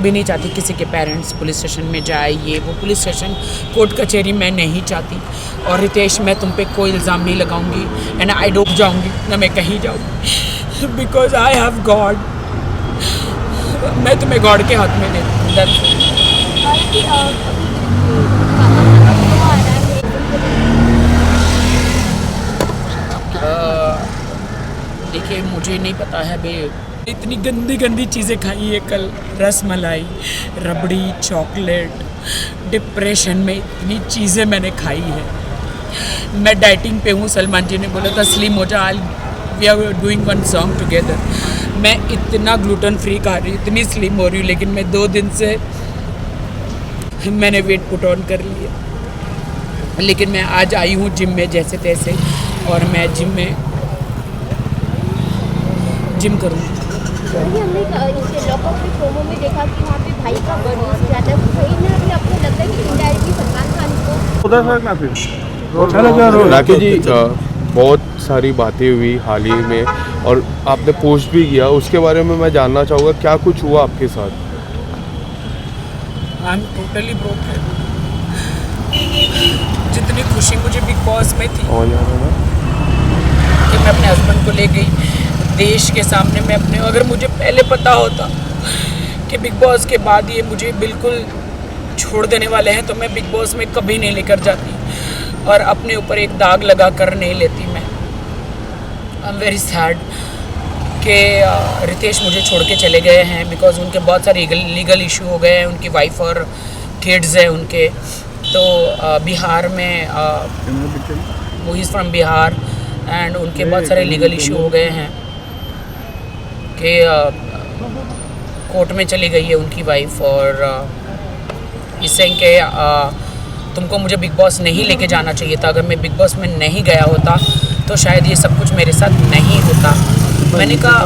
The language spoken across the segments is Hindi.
भी नहीं चाहती किसी के पेरेंट्स पुलिस स्टेशन में जाए, ये वो पुलिस स्टेशन कोर्ट कचहरी मैं नहीं चाहती। और रितेश, मैं तुम पे कोई इल्ज़ाम नहीं लगाऊंगी एंड आई डूब जाऊंगी ना मैं कहीं जाऊंगी, बिकॉज आई हैव गॉड। मैं तुम्हें गॉड के हाथ में दे देखिए, मुझे नहीं पता है बे, इतनी गंदी गंदी चीज़ें खाई है कल, रस मलाई, रबड़ी, चॉकलेट, डिप्रेशन में इतनी चीज़ें मैंने खाई है। मैं डाइटिंग पे हूँ, सलमान जी ने बोला था स्लिम हो जा, we are doing one song together. मैं इतना ग्लूटेन फ्री खा रही हूँ, इतनी स्लिम हो रही हूँ, लेकिन मैं 2 दिन से मैंने वेट पुट ऑन कर लिया। लेकिन मैं आज आई हूँ जिम में जैसे तैसे, और मैं जिम करूँगी। हमने लॉकअप के प्रोमो में देखा कि वहाँ पे भाई का बर्थ ज़्यादा सही ना, अभी आपको लगता है कि इनडायरेक्टली सलमान खान को उधर सर ना फिर राकेश जी, बहुत सारी बातें हुई हाल ही में और आपने पोस्ट भी किया, उसके बारे में मैं जानना चाहूँगा क्या कुछ हुआ आपके साथ? I am totally broken. जितनी खुशी मुझे बिग बॉस में थी कि मैं अपने हस्बैंड को ले गई देश के सामने, मैं अपने, अगर मुझे पहले पता होता कि बिग बॉस के बाद ये मुझे बिल्कुल छोड़ देने वाले हैं तो मैं बिग बॉस में कभी नहीं लेकर जाती और अपने ऊपर एक दाग लगा कर नहीं लेती। मैं आई एम वेरी सैड कि रितेश मुझे छोड़ के चले गए हैं, बिकॉज उनके बहुत सारे लीगल इशू हो गए हैं, उनकी वाइफ और किड्स हैं उनके। तो बिहार में, वो इज़ फ्रॉम बिहार, एंड उनके बहुत सारे लीगल इशू हो गए हैं कि कोर्ट में चली गई है उनकी वाइफ, और इससे कि तुमको मुझे बिग बॉस नहीं लेके जाना चाहिए था। अगर मैं बिग बॉस में नहीं गया होता तो शायद ये सब कुछ मेरे साथ नहीं होता। मैंने कहा,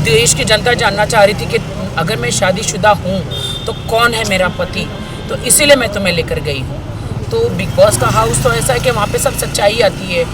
देश की जनता जानना चाह रही थी कि अगर मैं शादीशुदा हूँ तो कौन है मेरा पति, तो इसीलिए मैं तुम्हें लेकर गई हूँ। तो बिग बॉस का हाउस तो ऐसा है कि वहाँ पे सब सच्चाई आती है।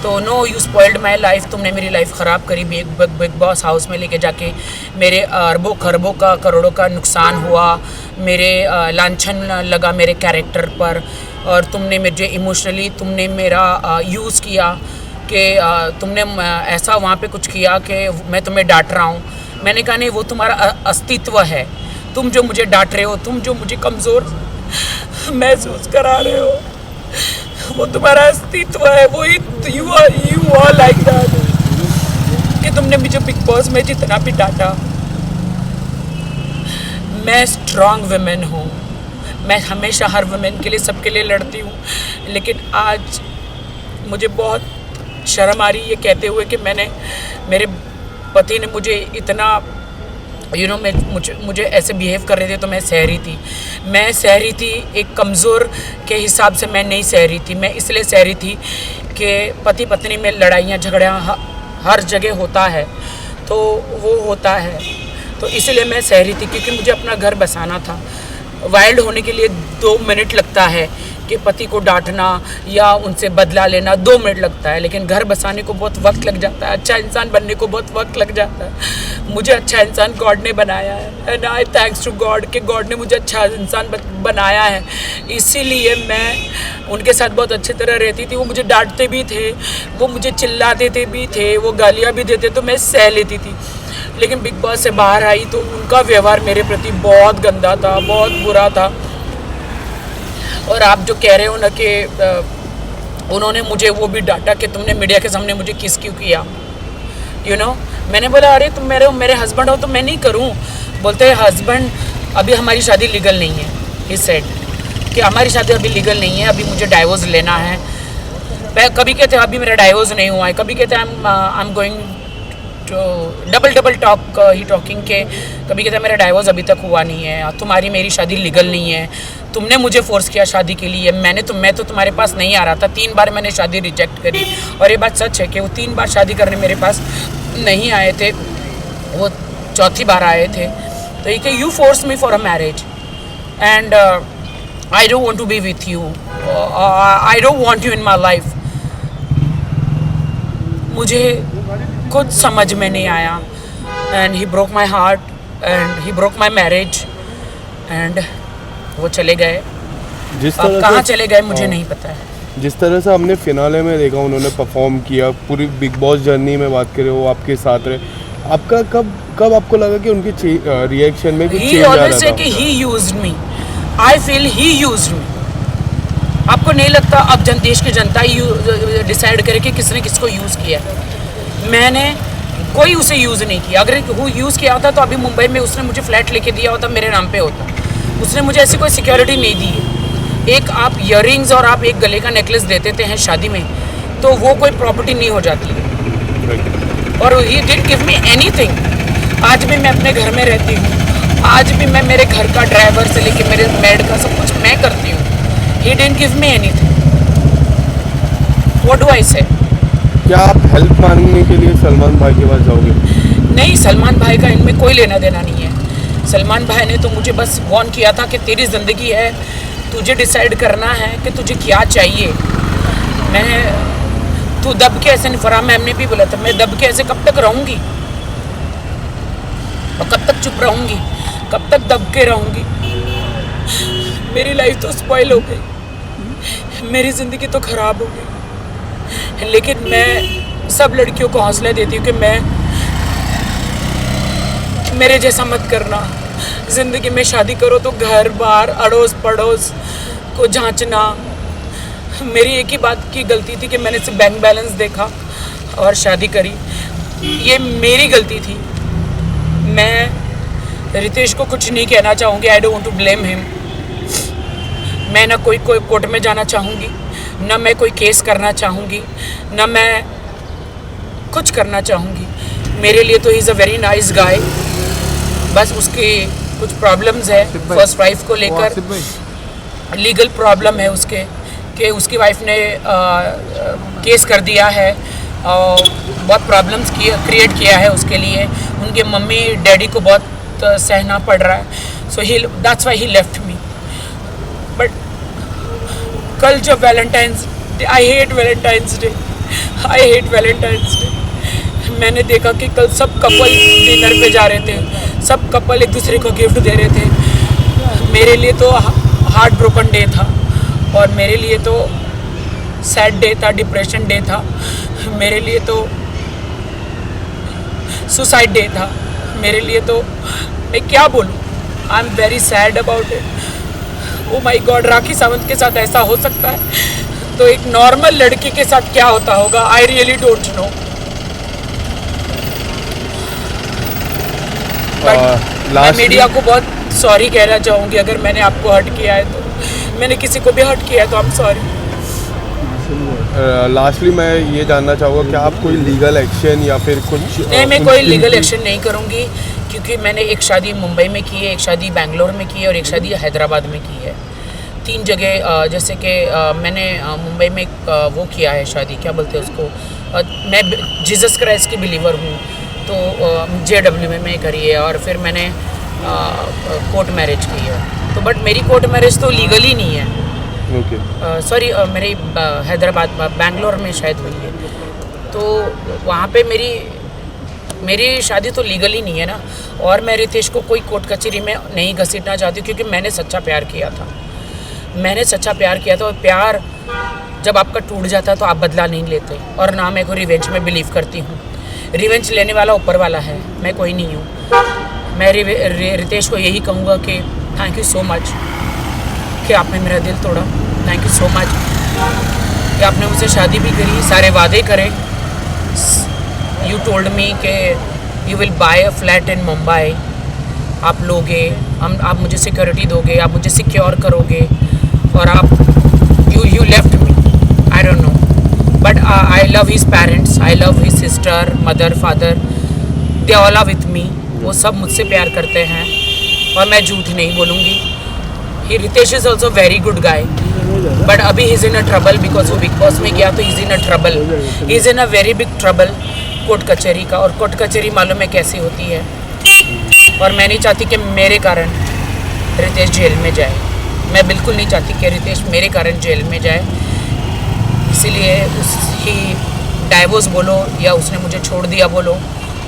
तो no, you spoiled my life, तुमने मेरी लाइफ ख़राब करी बिग बॉस हाउस में लेके जाके। मेरे अरबों खरबों का, करोड़ों का नुकसान हुआ, मेरे लांछन लगा मेरे कैरेक्टर पर, और तुमने मुझे इमोशनली तुमने मेरा यूज़ किया कि तुमने ऐसा वहाँ पे कुछ किया कि मैं तुम्हें डांट रहा हूँ। मैंने कहा नहीं, वो तुम्हारा अस्तित्व है, तुम जो मुझे डांट रहे हो, तुम जो मुझे कमज़ोर महसूस करा रहे हो, वो तुम्हारा अस्तित्व है, वो यू आर लाइक दैट कि तुमने मुझे बिग बॉस में जितना भी डांटा। मैं स्ट्रॉन्ग वुमेन हूँ, मैं हमेशा हर वुमेन के लिए, सबके लिए लड़ती हूँ, लेकिन आज मुझे बहुत शर्म आ रही है ये कहते हुए कि मेरे पति ने मुझे इतना मुझे ऐसे बिहेव कर रहे थे तो मैं सह रही थी। मैं सह रही थी, एक कमज़ोर के हिसाब से मैं नहीं सह रही थी। मैं इसलिए सह रही थी कि पति पत्नी में लड़ाइयाँ झगड़ियाँ हर जगह होता है, तो वो होता है, तो इसलिए मैं सह रही थी क्योंकि मुझे अपना घर बसाना था। वाइल्ड होने के लिए 2 मिनट लगता है कि पति को डांटना या उनसे बदला लेना 2 मिनट लगता है, लेकिन घर बसाने को बहुत वक्त लग जाता है, अच्छा इंसान बनने को बहुत वक्त लग जाता है। मुझे अच्छा इंसान गॉड ने बनाया है, and I thanks to God कि गॉड ने मुझे अच्छा इंसान बनाया है। इसीलिए मैं उनके साथ बहुत अच्छी तरह रहती थी। वो मुझे डांटते भी थे, वो मुझे चिल्लाते थे भी थे, वो गालियाँ भी देते, तो मैं सह लेती थी। लेकिन बिग बॉस से बाहर आई तो उनका व्यवहार मेरे प्रति बहुत गंदा था, बहुत बुरा था। और आप जो कह रहे हो ना कि उन्होंने मुझे वो भी डांटा कि तुमने मीडिया के सामने मुझे किस क्यों किया, मैंने बोला अरे तुम मेरे हस्बैंड हो तो मैं नहीं करूं। बोलते हैं हस्बैंड, अभी हमारी शादी लीगल नहीं है। ही सेड कि हमारी शादी अभी लीगल नहीं है, अभी मुझे डाइवोर्स लेना है। कभी कहते हैं अभी मेरा डाइवोर्स नहीं हुआ है, कभी कहते हैं I am going to double talk he talking के, कभी कहते हैं मेरा डाइवोर्स अभी तक हुआ नहीं है, तुम्हारी मेरी शादी लीगल नहीं है, तुमने मुझे फोर्स किया शादी के लिए, मैं तो तुम्हारे पास नहीं आ रहा था। 3 बार मैंने शादी रिजेक्ट करी, और ये बात सच है कि वो 3 बार शादी करने मेरे पास नहीं आए थे, वो 4थी बार आए थे। तो ये कि you force me for a marriage and I don't want to be with you, I don't want you in my life. मुझे कुछ समझ में नहीं आया, and he broke my heart and he broke my marriage. And वो चले गए। जिस अब तरह कहाँ से चले गए मुझे नहीं पता है। जिस तरह से हमने फिनाले में देखा उन्होंने परफॉर्म किया, पूरी बिग बॉस जर्नी में बात करें वो आपके साथ रहे, आपका कब आपको लगा कि उनके रिएक्शन में कुछ He चेंज आ always रहा say था? कि he used me. I feel he used me. आपको नहीं लगता अब देश की जनता ही डिसाइड करे कि किसने किसको यूज़ किया? मैंने कोई उसे यूज़ नहीं किया। अगर वो यूज़ किया होता तो अभी मुंबई में उसने मुझे फ्लैट लेके दिया होता, मेरे नाम पे होता। उसने मुझे ऐसी कोई सिक्योरिटी नहीं दी है। एक आप ईयररिंग्स और आप एक गले का नेकलेस दे देते हैं शादी में, तो वो कोई प्रॉपर्टी नहीं हो जाती है। और he didn't give me anything. आज भी मैं अपने घर में रहती हूँ, आज भी मैं मेरे घर का ड्राइवर से लेके मेरे मेड का सब कुछ मैं करती हूँ। He didn't give me anything. What do I से? क्या आप हेल्प मांगने के लिए सलमान भाई के पास जाओगे? नहीं, सलमान भाई का इनमें कोई लेना देना नहीं है। सलमान भाई ने तो मुझे बस वार्न किया था कि तेरी ज़िंदगी है, तुझे डिसाइड करना है कि तुझे क्या चाहिए। तू दब के ऐसे नहीं, फरहान मैम ने भी बोला था, मैं दब के ऐसे कब तक रहूँगी और कब तक चुप रहूँगी, कब तक दब के रहूँगी? मेरी लाइफ तो स्पॉइल हो गई, मेरी ज़िंदगी तो ख़राब हो गई। लेकिन मैं सब लड़कियों को हौसला देती हूँ कि मेरे जैसा मत करना। ज़िंदगी में शादी करो तो घर बार अड़ोस पड़ोस को जांचना। मेरी एक ही बात की गलती थी कि मैंने सिर्फ बैंक बैलेंस देखा और शादी करी। ये मेरी गलती थी। मैं रितेश को कुछ नहीं कहना चाहूँगी। I don't want to blame him. मैं ना कोई कोर्ट में जाना चाहूँगी, ना मैं कोई केस करना चाहूँगी, ना मैं कुछ करना चाहूँगी। मेरे लिए तो he is a very nice guy. बस उसकी कुछ प्रॉब्लम्स है फर्स्ट वाइफ को लेकर, लीगल प्रॉब्लम है उसके कि उसकी वाइफ ने केस कर दिया है और बहुत प्रॉब्लम्स क्रिएट किया है उसके लिए। उनके मम्मी डैडी को बहुत सहना पड़ रहा है। So he that's why he left me. But कल जब Valentine's Day, I hate Valentine's Day, I hate Valentine's Day. मैंने देखा कि कल सब कपल डिनर पे जा रहे थे, सब कपल एक दूसरे को गिफ्ट दे रहे थे। मेरे लिए तो हार्ट ब्रोकन डे था और मेरे लिए तो सैड डे था, डिप्रेशन डे था, मेरे लिए तो सुसाइड डे था, मेरे लिए तो मैं क्या बोलूँ। I am very sad about it. Oh my God, Rakhi Sawant के साथ ऐसा हो सकता है तो एक नॉर्मल लड़की के साथ क्या होता होगा? I really don't know. मैं मीडिया को बहुत सॉरी कहना चाहूँगी अगर मैंने आपको हर्ट किया है तो। मैंने किसी को भी हर्ट किया है तो आई एम सॉरी। लास्टली मैं ये जानना चाहूँगा कि आप कोई लीगल एक्शन या फिर कुछ? नहीं, मैं कोई लीगल एक्शन नहीं करूँगी क्योंकि मैंने एक शादी मुंबई में की है, एक शादी बेंगलोर में की है और एक शादी हैदराबाद में की है। 3 जगह जैसे कि मैंने मुंबई में वो किया है शादी, क्या बोलते हैं उसको, मैं जीसस क्राइस्ट की बिलीवर हूँ तो JW में मैं करी है। और फिर मैंने कोर्ट मैरिज की है तो बट मेरी कोर्ट मैरिज तो लीगली नहीं है। सॉरी, मेरी हैदराबाद बेंगलोर में शायद हुई है तो वहाँ पे मेरी शादी तो लीगली नहीं है ना। और मैं रितेश को कोई कोर्ट कचहरी में नहीं घसीटना चाहती क्योंकि मैंने सच्चा प्यार किया था। मैंने सच्चा प्यार किया था और प्यार जब आपका टूट जाता है तो आप बदला नहीं लेते। और ना मैं कोई रिवेंज में बिलीव करती हूँ। रिवेंज लेने वाला ऊपर वाला है, मैं कोई नहीं हूँ। मैं रितेश को यही कहूँगा कि थैंक यू सो मच कि आपने मेरा दिल तोड़ा। थैंक यू सो मच कि आपने मुझसे शादी भी करी, सारे वादे करे। यू टोल्ड मी कि you will buy a flat in Mumbai. आप लोगे, आप मुझे सिक्योरिटी दोगे, आप मुझे सिक्योर करोगे और आप you left me. I don't know but I love his parents, I love his sister, mother, father, they all are with me. वो सब मुझसे प्यार करते हैं और मैं झूठ नहीं बोलूँगी। He Ritesh is also very good guy but अभी ही is in a trouble because वो बिग बॉस में गया तो he is in a trouble. He is in a very big trouble court कचहरी का। और कोर्ट कचहरी मालूम है कैसी होती है और मैं नहीं चाहती कि मेरे कारण रितेश जेल में जाए। मैं बिल्कुल नहीं चाहती कि रितेश मेरे कारण जेल में जाए। इसीलिए उसकी डाइवोर्स बोलो या उसने मुझे छोड़ दिया बोलो,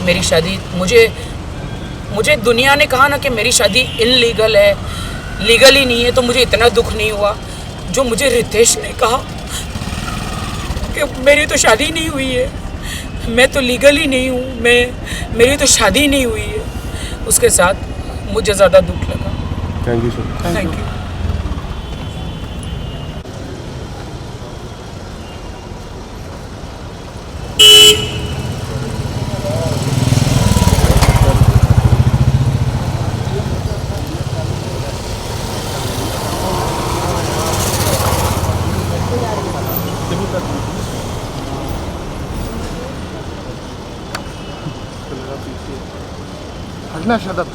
मेरी शादी मुझे दुनिया ने कहा ना कि मेरी शादी इनलीगल है, लीगली नहीं है तो मुझे इतना दुख नहीं हुआ जो मुझे रितेश ने कहा कि मेरी तो शादी नहीं हुई है, मैं तो लीगली नहीं हूँ, मेरी तो शादी नहीं हुई है। उसके साथ मुझे ज़्यादा दुख लगा। Thank you sir. Thank you. हटना शट अप।